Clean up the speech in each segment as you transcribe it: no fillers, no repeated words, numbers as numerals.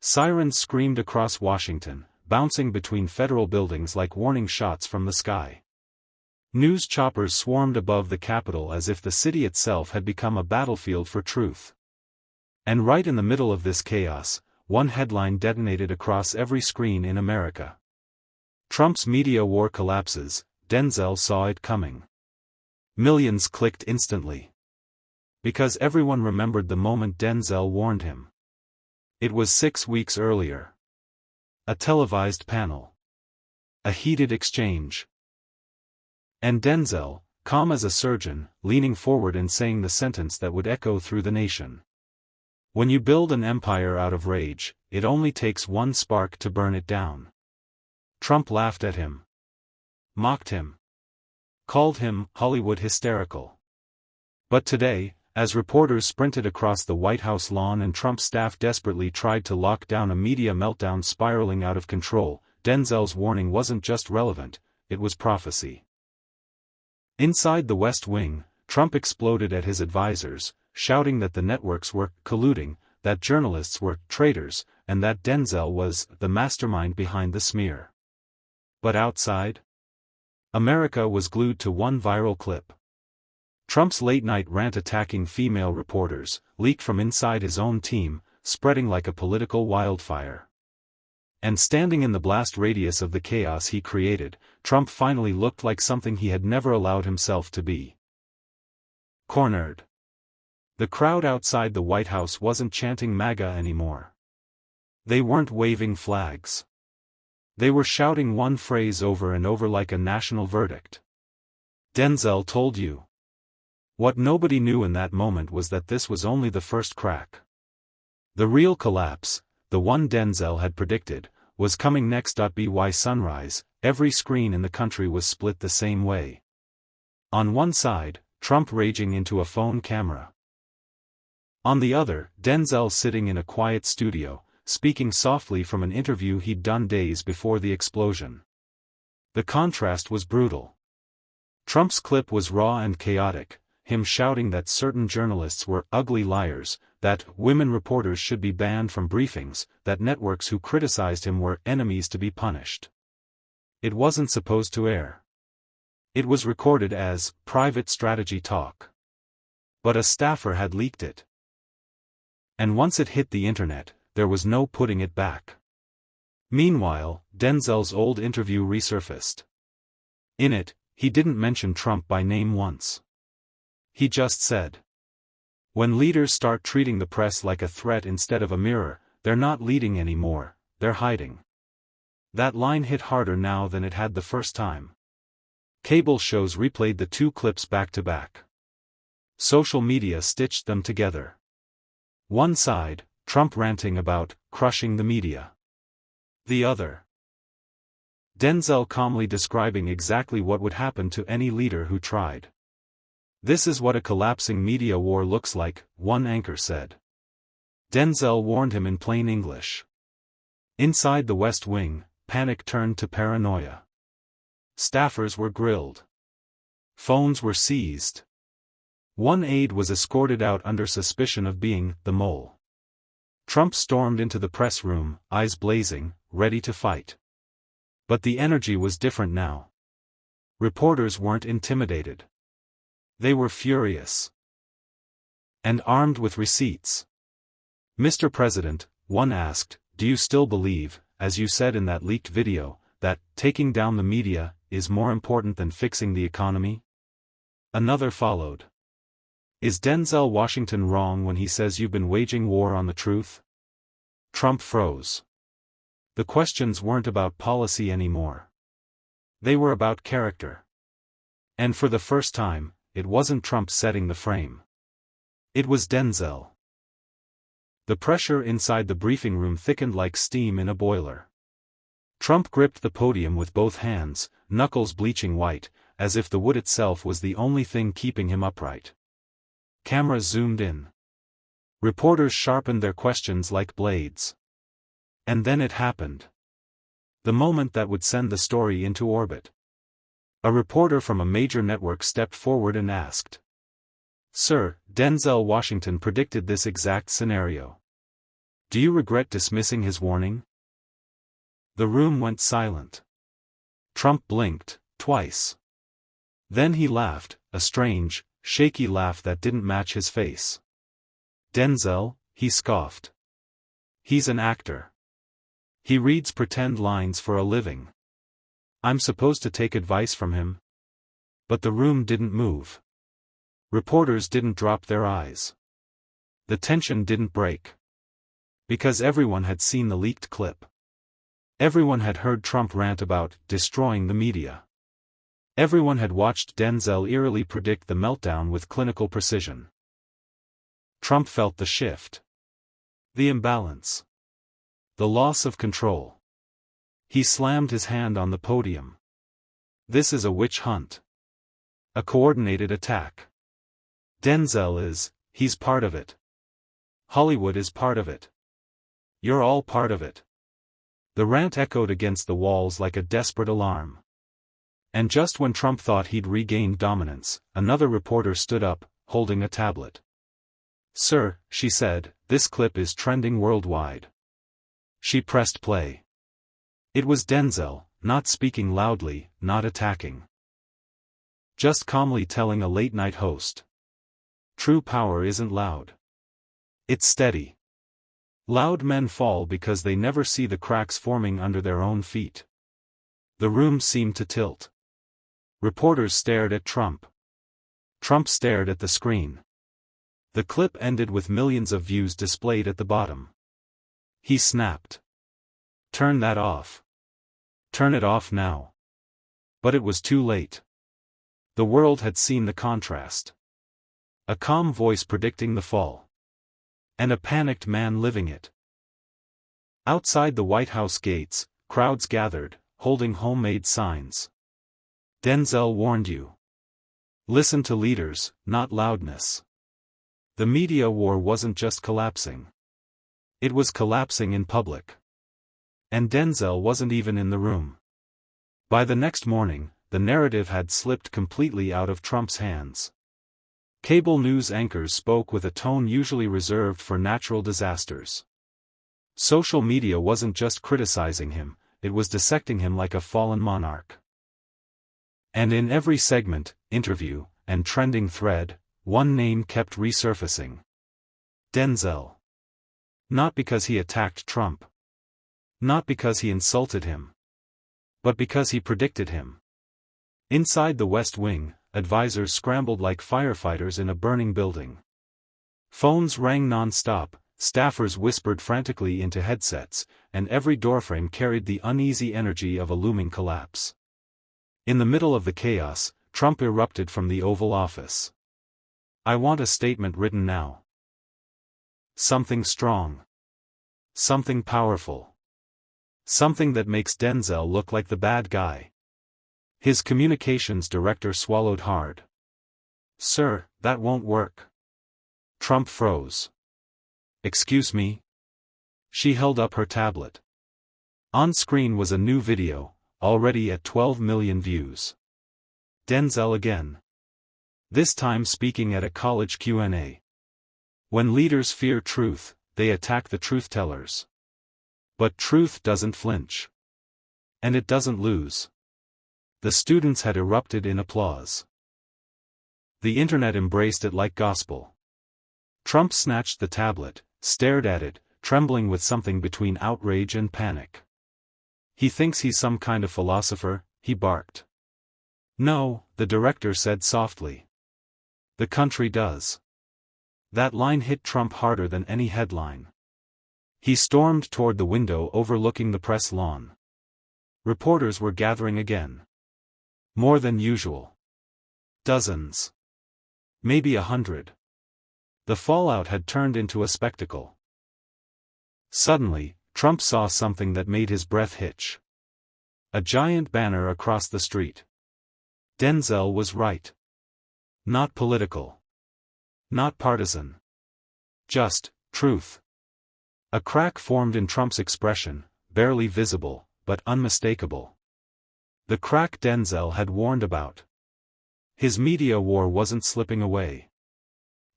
Sirens screamed across Washington, bouncing between federal buildings like warning shots from the sky. News choppers swarmed above the Capitol as if the city itself had become a battlefield for truth. And right in the middle of this chaos, one headline detonated across every screen in America. Trump's media war collapses, Denzel saw it coming. Millions clicked instantly. Because everyone remembered the moment Denzel warned him. It was 6 weeks earlier. A televised panel. A heated exchange. And Denzel, calm as a surgeon, leaning forward and saying the sentence that would echo through the nation. When you build an empire out of rage, it only takes one spark to burn it down. Trump laughed at him. Mocked him. Called him Hollywood hysterical. But today, as reporters sprinted across the White House lawn and Trump's staff desperately tried to lock down a media meltdown spiraling out of control, Denzel's warning wasn't just relevant, it was prophecy. Inside the West Wing, Trump exploded at his advisors, shouting that the networks were colluding, that journalists were traitors, and that Denzel was the mastermind behind the smear. But outside? America was glued to one viral clip. Trump's late-night rant attacking female reporters, leaked from inside his own team, spreading like a political wildfire. And standing in the blast radius of the chaos he created, Trump finally looked like something he had never allowed himself to be. Cornered. The crowd outside the White House wasn't chanting MAGA anymore. They weren't waving flags. They were shouting one phrase over and over like a national verdict. Denzel told you. What nobody knew in that moment was that this was only the first crack. The real collapse, the one Denzel had predicted, was coming next. By sunrise, every screen in the country was split the same way. On one side, Trump raging into a phone camera. On the other, Denzel sitting in a quiet studio, speaking softly from an interview he'd done days before the explosion. The contrast was brutal. Trump's clip was raw and chaotic, him shouting that certain journalists were ugly liars, that women reporters should be banned from briefings, that networks who criticized him were enemies to be punished. It wasn't supposed to air. It was recorded as private strategy talk. But a staffer had leaked it. And once it hit the internet, there was no putting it back. Meanwhile, Denzel's old interview resurfaced. In it, he didn't mention Trump by name once. He just said, "When leaders start treating the press like a threat instead of a mirror, they're not leading anymore, they're hiding." That line hit harder now than it had the first time. Cable shows replayed the two clips back to back. Social media stitched them together. One side, Trump ranting about crushing the media. The other, Denzel calmly describing exactly what would happen to any leader who tried. "This is what a collapsing media war looks like," one anchor said. Denzel warned him in plain English. Inside the West Wing, panic turned to paranoia. Staffers were grilled. Phones were seized. One aide was escorted out under suspicion of being the mole. Trump stormed into the press room, eyes blazing, ready to fight. But the energy was different now. Reporters weren't intimidated. They were furious. And armed with receipts. "Mr. President," one asked, "do you still believe, as you said in that leaked video, that taking down the media is more important than fixing the economy?" Another followed. "Is Denzel Washington wrong when he says you've been waging war on the truth?" Trump froze. The questions weren't about policy anymore. They were about character. And for the first time, it wasn't Trump setting the frame. It was Denzel. The pressure inside the briefing room thickened like steam in a boiler. Trump gripped the podium with both hands, knuckles bleaching white, as if the wood itself was the only thing keeping him upright. Cameras zoomed in. Reporters sharpened their questions like blades. And then it happened. The moment that would send the story into orbit. A reporter from a major network stepped forward and asked, "Sir, Denzel Washington predicted this exact scenario. Do you regret dismissing his warning? The room went silent. Trump blinked, twice. Then he laughed, a strange, shaky laugh that didn't match his face. Denzel, he scoffed. He's an actor. He reads pretend lines for a living. I'm supposed to take advice from him? But the room didn't move. Reporters didn't drop their eyes. The tension didn't break. Because everyone had seen the leaked clip. Everyone had heard Trump rant about destroying the media. Everyone had watched Denzel eerily predict the meltdown with clinical precision. Trump felt the shift. The imbalance. The loss of control. He slammed his hand on the podium. This is a witch hunt. A coordinated attack. He's part of it. Hollywood is part of it. You're all part of it. The rant echoed against the walls like a desperate alarm. And just when Trump thought he'd regained dominance, another reporter stood up, holding a tablet. "Sir," she said, "this clip is trending worldwide." She pressed play. It was Denzel, not speaking loudly, not attacking. Just calmly telling a late-night host. True power isn't loud. It's steady. Loud men fall because they never see the cracks forming under their own feet. The room seemed to tilt. Reporters stared at Trump. Trump stared at the screen. The clip ended with millions of views displayed at the bottom. He snapped. "Turn that off. Turn it off now." But it was too late. The world had seen the contrast. A calm voice predicting the fall. And a panicked man living it. Outside the White House gates, crowds gathered, holding homemade signs. Denzel warned you. Listen to leaders, not loudness. The media war wasn't just collapsing. It was collapsing in public. And Denzel wasn't even in the room. By the next morning, the narrative had slipped completely out of Trump's hands. Cable news anchors spoke with a tone usually reserved for natural disasters. Social media wasn't just criticizing him, it was dissecting him like a fallen monarch. And in every segment, interview, and trending thread, one name kept resurfacing. Denzel. Not because he attacked Trump. Not because he insulted him. But because he predicted him. Inside the West Wing, advisors scrambled like firefighters in a burning building. Phones rang non-stop, staffers whispered frantically into headsets, and every doorframe carried the uneasy energy of a looming collapse. In the middle of the chaos, Trump erupted from the Oval Office. "I want a statement written now. Something strong. Something powerful. Something that makes Denzel look like the bad guy." His communications director swallowed hard. "Sir, that won't work." Trump froze. "Excuse me?" She held up her tablet. On screen was a new video, already at 12 million views. Denzel again. This time speaking at a college Q&A. When leaders fear truth, they attack the truth-tellers. But truth doesn't flinch. And it doesn't lose. The students had erupted in applause. The internet embraced it like gospel. Trump snatched the tablet, stared at it, trembling with something between outrage and panic. "He thinks he's some kind of philosopher," he barked. "No," the director said softly. "The country does." That line hit Trump harder than any headline. He stormed toward the window overlooking the press lawn. Reporters were gathering again. More than usual. Dozens. Maybe 100. The fallout had turned into a spectacle. Suddenly, Trump saw something that made his breath hitch. A giant banner across the street. Denzel was right. Not political. Not partisan. Just truth. A crack formed in Trump's expression, barely visible, but unmistakable. The crack Denzel had warned about. His media war wasn't slipping away.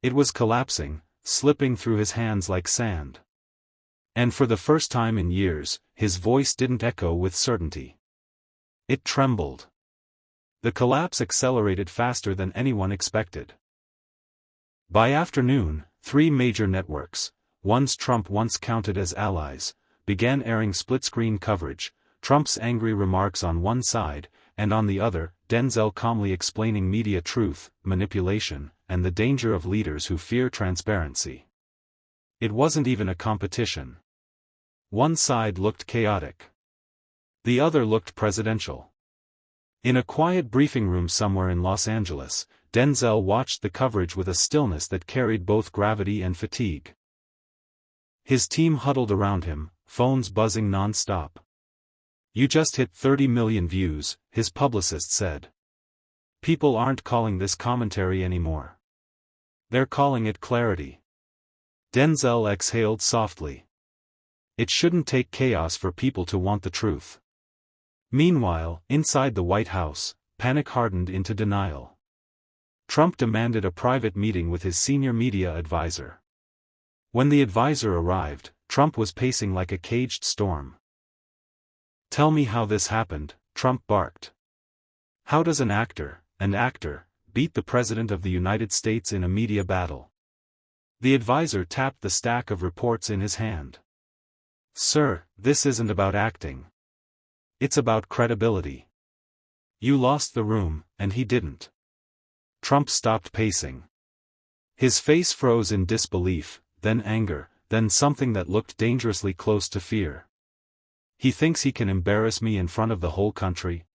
It was collapsing, slipping through his hands like sand. And for the first time in years, his voice didn't echo with certainty. It trembled. The collapse accelerated faster than anyone expected. By afternoon, 3 major networks, ones Trump once counted as allies, began airing split-screen coverage, Trump's angry remarks on one side, and on the other, Denzel calmly explaining media truth, manipulation, and the danger of leaders who fear transparency. It wasn't even a competition. One side looked chaotic. The other looked presidential. In a quiet briefing room somewhere in Los Angeles, Denzel watched the coverage with a stillness that carried both gravity and fatigue. His team huddled around him, phones buzzing non-stop. "You just hit 30 million views," his publicist said. "People aren't calling this commentary anymore. They're calling it clarity." Denzel exhaled softly. It shouldn't take chaos for people to want the truth. Meanwhile, inside the White House, panic hardened into denial. Trump demanded a private meeting with his senior media advisor. When the advisor arrived, Trump was pacing like a caged storm. "Tell me how this happened," Trump barked. "How does an actor, beat the President of the United States in a media battle?" The advisor tapped the stack of reports in his hand. "Sir, this isn't about acting. It's about credibility. You lost the room, and he didn't." Trump stopped pacing. His face froze in disbelief, then anger, then something that looked dangerously close to fear. "He thinks he can embarrass me in front of the whole country?"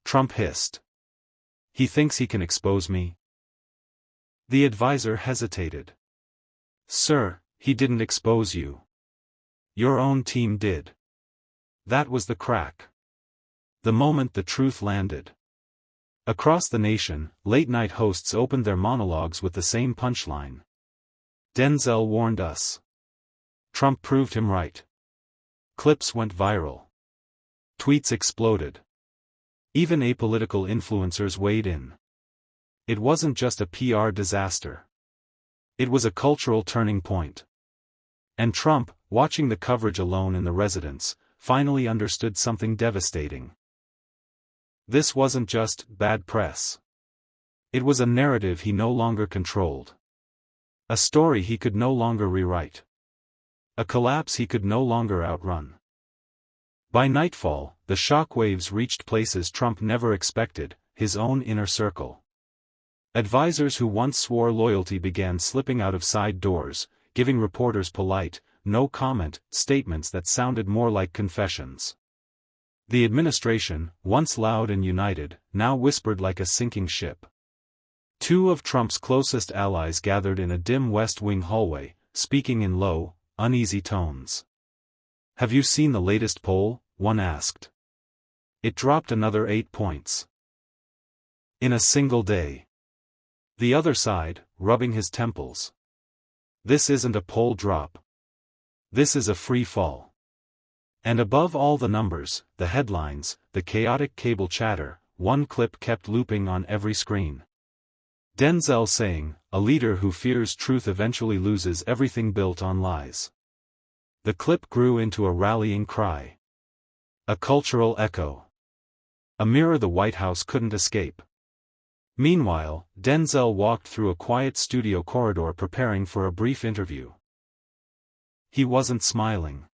Trump hissed. "He thinks he can expose me?" The advisor hesitated. "Sir, he didn't expose you. Your own team did." That was the crack. The moment the truth landed. Across the nation, late-night hosts opened their monologues with the same punchline. "Denzel warned us." Trump proved him right. Clips went viral. Tweets exploded. Even apolitical influencers weighed in. It wasn't just a PR disaster. It was a cultural turning point. And Trump, watching the coverage alone in the residence, finally understood something devastating. This wasn't just bad press. It was a narrative he no longer controlled. A story he could no longer rewrite. A collapse he could no longer outrun. By nightfall, the shockwaves reached places Trump never expected, his own inner circle. Advisors who once swore loyalty began slipping out of side doors, giving reporters polite, no-comment statements that sounded more like confessions. The administration, once loud and united, now whispered like a sinking ship. 2 of Trump's closest allies gathered in a dim West Wing hallway, speaking in low, uneasy tones. "Have you seen the latest poll?" one asked. "It dropped another 8 points. In a single day." The other sighed, rubbing his temples. "This isn't a poll drop. This is a free fall." And above all the numbers, the headlines, the chaotic cable chatter, one clip kept looping on every screen. Denzel saying, "A leader who fears truth eventually loses everything built on lies." The clip grew into a rallying cry. A cultural echo. A mirror the White House couldn't escape. Meanwhile, Denzel walked through a quiet studio corridor preparing for a brief interview. He wasn't smiling.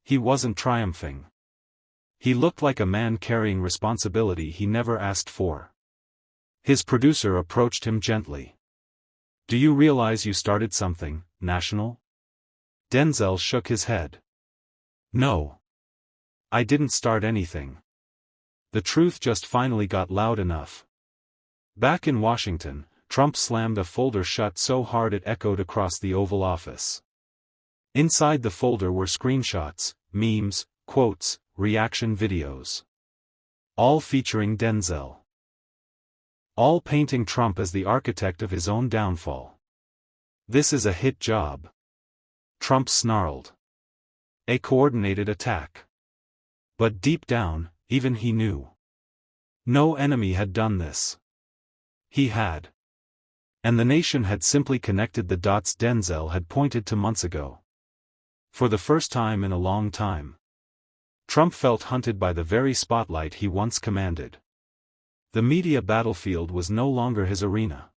He wasn't triumphing. He looked like a man carrying responsibility he never asked for. His producer approached him gently. "Do you realize you started something, national?" Denzel shook his head. "No. I didn't start anything. The truth just finally got loud enough." Back in Washington, Trump slammed a folder shut so hard it echoed across the Oval Office. Inside the folder were screenshots, memes, quotes, reaction videos. All featuring Denzel. All painting Trump as the architect of his own downfall. "This is a hit job," Trump snarled. "A coordinated attack." But deep down, even he knew. No enemy had done this. He had. And the nation had simply connected the dots Denzel had pointed to months ago. For the first time in a long time, Trump felt hunted by the very spotlight he once commanded. The media battlefield was no longer his arena.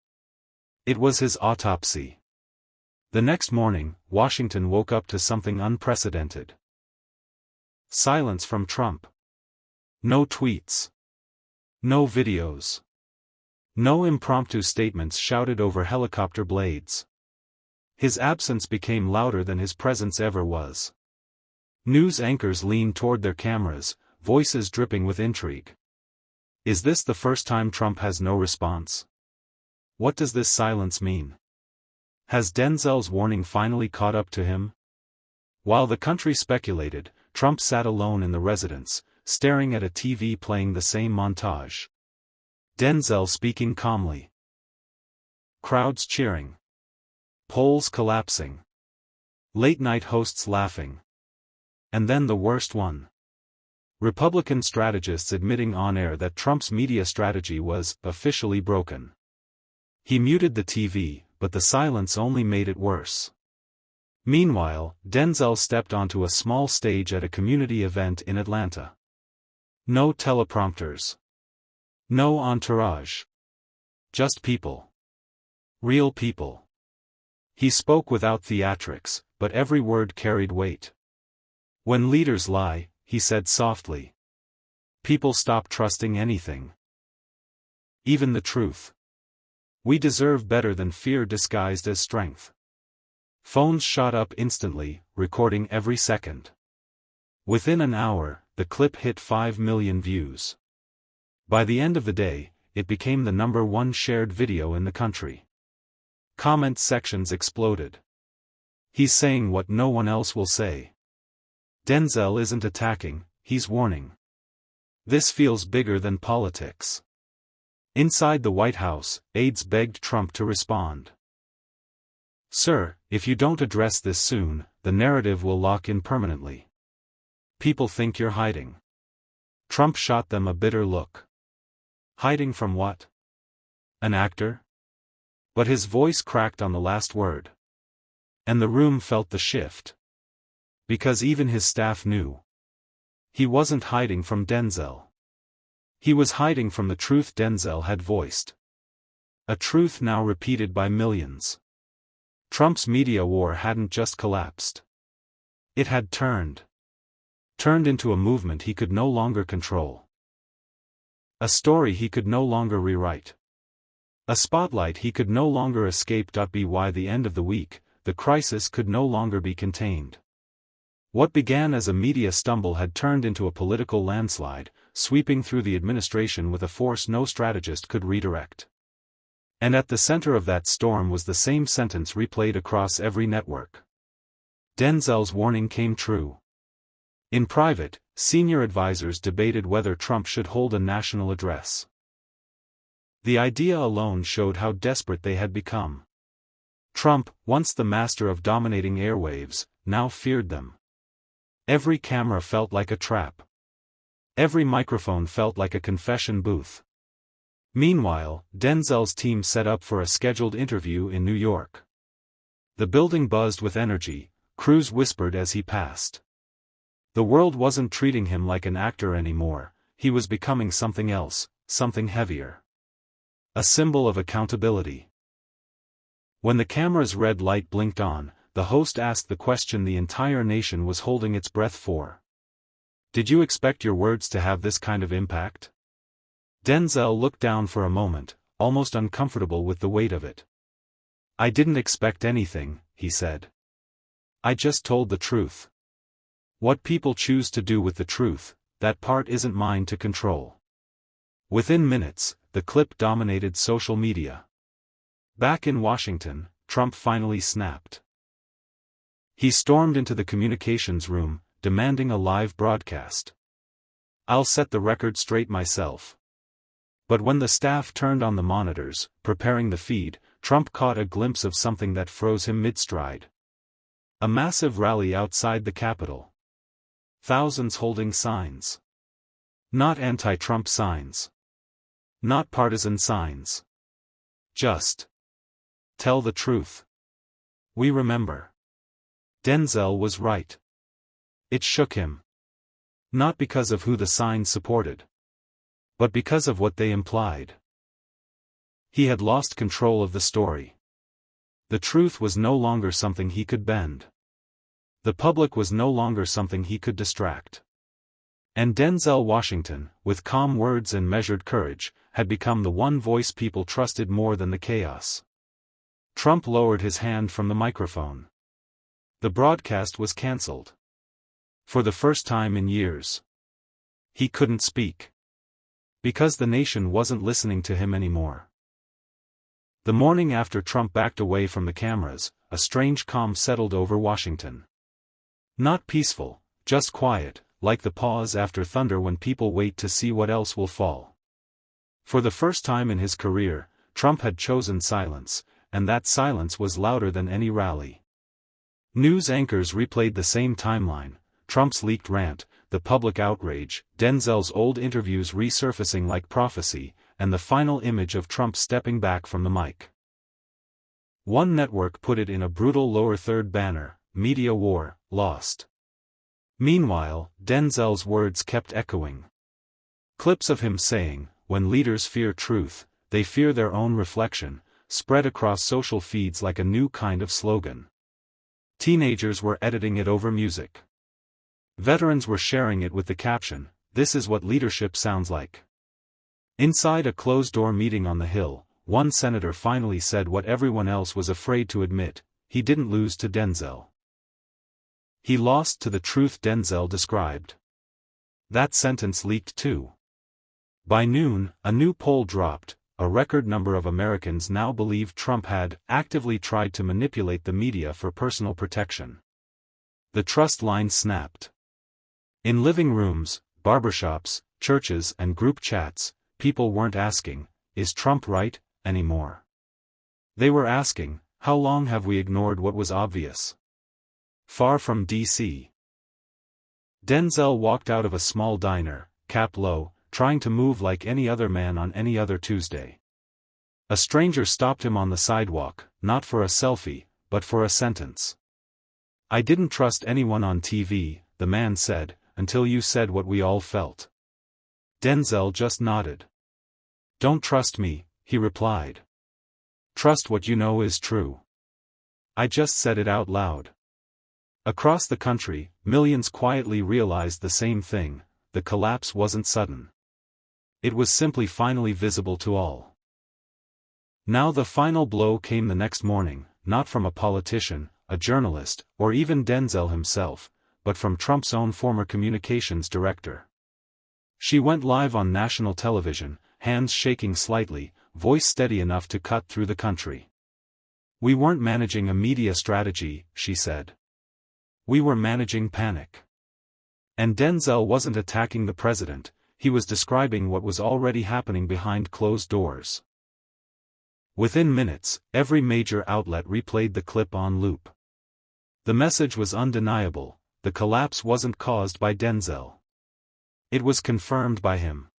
It was his autopsy. The next morning, Washington woke up to something unprecedented. Silence from Trump. No tweets. No videos. No impromptu statements shouted over helicopter blades. His absence became louder than his presence ever was. News anchors leaned toward their cameras, voices dripping with intrigue. Is this the first time Trump has no response? What does this silence mean? Has Denzel's warning finally caught up to him? While the country speculated, Trump sat alone in the residence, staring at a TV playing the same montage. Denzel speaking calmly. Crowds cheering. Polls collapsing. Late-night hosts laughing. And then the worst one. Republican strategists admitting on air that Trump's media strategy was officially broken. He muted the TV, but the silence only made it worse. Meanwhile, Denzel stepped onto a small stage at a community event in Atlanta. No teleprompters. No entourage. Just people. Real people. He spoke without theatrics, but every word carried weight. When leaders lie, he said softly, people stop trusting anything. Even the truth. We deserve better than fear disguised as strength. Phones shot up instantly, recording every second. Within an hour, the clip hit 5 million views. By the end of the day, it became the #1 shared video in the country. Comment sections exploded. He's saying what no one else will say. Denzel isn't attacking, he's warning. This feels bigger than politics. Inside the White House, aides begged Trump to respond. Sir, if you don't address this soon, the narrative will lock in permanently. People think you're hiding. Trump shot them a bitter look. Hiding from what? An actor? But his voice cracked on the last word. And the room felt the shift. Because even his staff knew. He wasn't hiding from Denzel. He was hiding from the truth Denzel had voiced. A truth now repeated by millions. Trump's media war hadn't just collapsed. It had turned. Turned into a movement he could no longer control. A story he could no longer rewrite. A spotlight he could no longer escape. By the end of the week, the crisis could no longer be contained. What began as a media stumble had turned into a political landslide, sweeping through the administration with a force no strategist could redirect. And at the center of that storm was the same sentence replayed across every network. Denzel's warning came true. In private, senior advisors debated whether Trump should hold a national address. The idea alone showed how desperate they had become. Trump, once the master of dominating airwaves, now feared them. Every camera felt like a trap. Every microphone felt like a confession booth. Meanwhile, Denzel's team set up for a scheduled interview in New York. The building buzzed with energy, crews whispered as he passed. The world wasn't treating him like an actor anymore, he was becoming something else, something heavier. A symbol of accountability. When the camera's red light blinked on, the host asked the question the entire nation was holding its breath for. Did you expect your words to have this kind of impact? Denzel looked down for a moment, almost uncomfortable with the weight of it. I didn't expect anything, he said. I just told the truth. What people choose to do with the truth, that part isn't mine to control. Within minutes, the clip dominated social media. Back in Washington, Trump finally snapped. He stormed into the communications room, demanding a live broadcast. I'll set the record straight myself. But when the staff turned on the monitors, preparing the feed, Trump caught a glimpse of something that froze him mid-stride. A massive rally outside the Capitol. Thousands holding signs. Not anti-Trump signs. Not partisan signs. Just. Tell the truth. We remember. Denzel was right. It shook him. Not because of who the signs supported, but because of what they implied. He had lost control of the story. The truth was no longer something he could bend. The public was no longer something he could distract. And Denzel Washington, with calm words and measured courage, had become the one voice people trusted more than the chaos. Trump lowered his hand from the microphone. The broadcast was cancelled. For the first time in years. He couldn't speak. Because the nation wasn't listening to him anymore. The morning after Trump backed away from the cameras, a strange calm settled over Washington. Not peaceful, just quiet, like the pause after thunder when people wait to see what else will fall. For the first time in his career, Trump had chosen silence, and that silence was louder than any rally. News anchors replayed the same timeline: Trump's leaked rant, the public outrage, Denzel's old interviews resurfacing like prophecy, and the final image of Trump stepping back from the mic. One network put it in a brutal lower third banner: "Media War, Lost." Meanwhile, Denzel's words kept echoing. Clips of him saying, "When leaders fear truth, they fear their own reflection," spread across social feeds like a new kind of slogan. Teenagers were editing it over music. Veterans were sharing it with the caption, "This is what leadership sounds like." Inside a closed-door meeting on the Hill, one senator finally said what everyone else was afraid to admit: he didn't lose to Denzel. He lost to the truth Denzel described. That sentence leaked too. By noon, a new poll dropped. A record number of Americans now believed Trump had actively tried to manipulate the media for personal protection. The trust line snapped. In living rooms, barbershops, churches and group chats, people weren't asking, "Is Trump right?" anymore. They were asking, "How long have we ignored what was obvious?" Far from D.C. Denzel walked out of a small diner, cap low, trying to move like any other man on any other Tuesday. A stranger stopped him on the sidewalk, not for a selfie, but for a sentence. "I didn't trust anyone on TV," the man said, "until you said what we all felt." Denzel just nodded. "Don't trust me," he replied. "Trust what you know is true. I just said it out loud." Across the country, millions quietly realized the same thing: the collapse wasn't sudden. It was simply finally visible to all. Now the final blow came the next morning, not from a politician, a journalist, or even Denzel himself, but from Trump's own former communications director. She went live on national television, hands shaking slightly, voice steady enough to cut through the country. "We weren't managing a media strategy," she said. "We were managing panic." And Denzel wasn't attacking the president, he was describing what was already happening behind closed doors. Within minutes, every major outlet replayed the clip on loop. The message was undeniable: the collapse wasn't caused by Denzel. It was confirmed by him.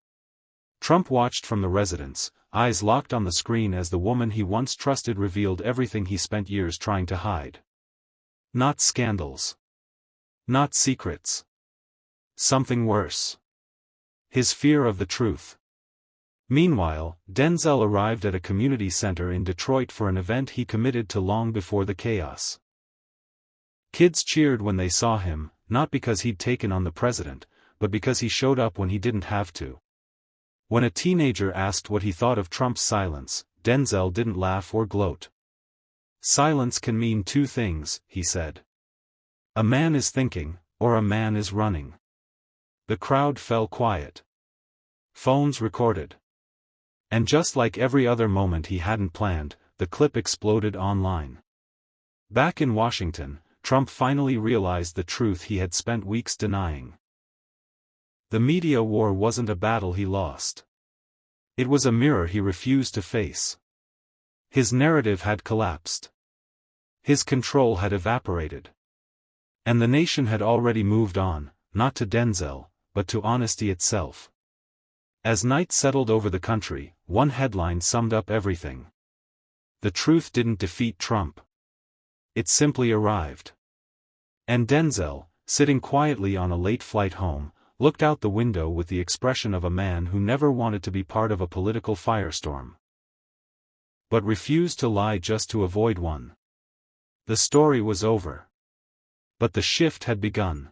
Trump watched from the residence, eyes locked on the screen as the woman he once trusted revealed everything he spent years trying to hide. Not scandals. Not secrets. Something worse. His fear of the truth. Meanwhile, Denzel arrived at a community center in Detroit for an event he committed to long before the chaos. Kids cheered when they saw him, not because he'd taken on the president, but because he showed up when he didn't have to. When a teenager asked what he thought of Trump's silence, Denzel didn't laugh or gloat. "Silence can mean two things," he said. "A man is thinking, or a man is running." The crowd fell quiet. Phones recorded. And just like every other moment he hadn't planned, the clip exploded online. Back in Washington, Trump finally realized the truth he had spent weeks denying. The media war wasn't a battle he lost. It was a mirror he refused to face. His narrative had collapsed. His control had evaporated. And the nation had already moved on, not to Denzel, but to honesty itself. As night settled over the country, one headline summed up everything. The truth didn't defeat Trump. It simply arrived. And Denzel, sitting quietly on a late flight home, looked out the window with the expression of a man who never wanted to be part of a political firestorm, but refused to lie just to avoid one. The story was over. But the shift had begun.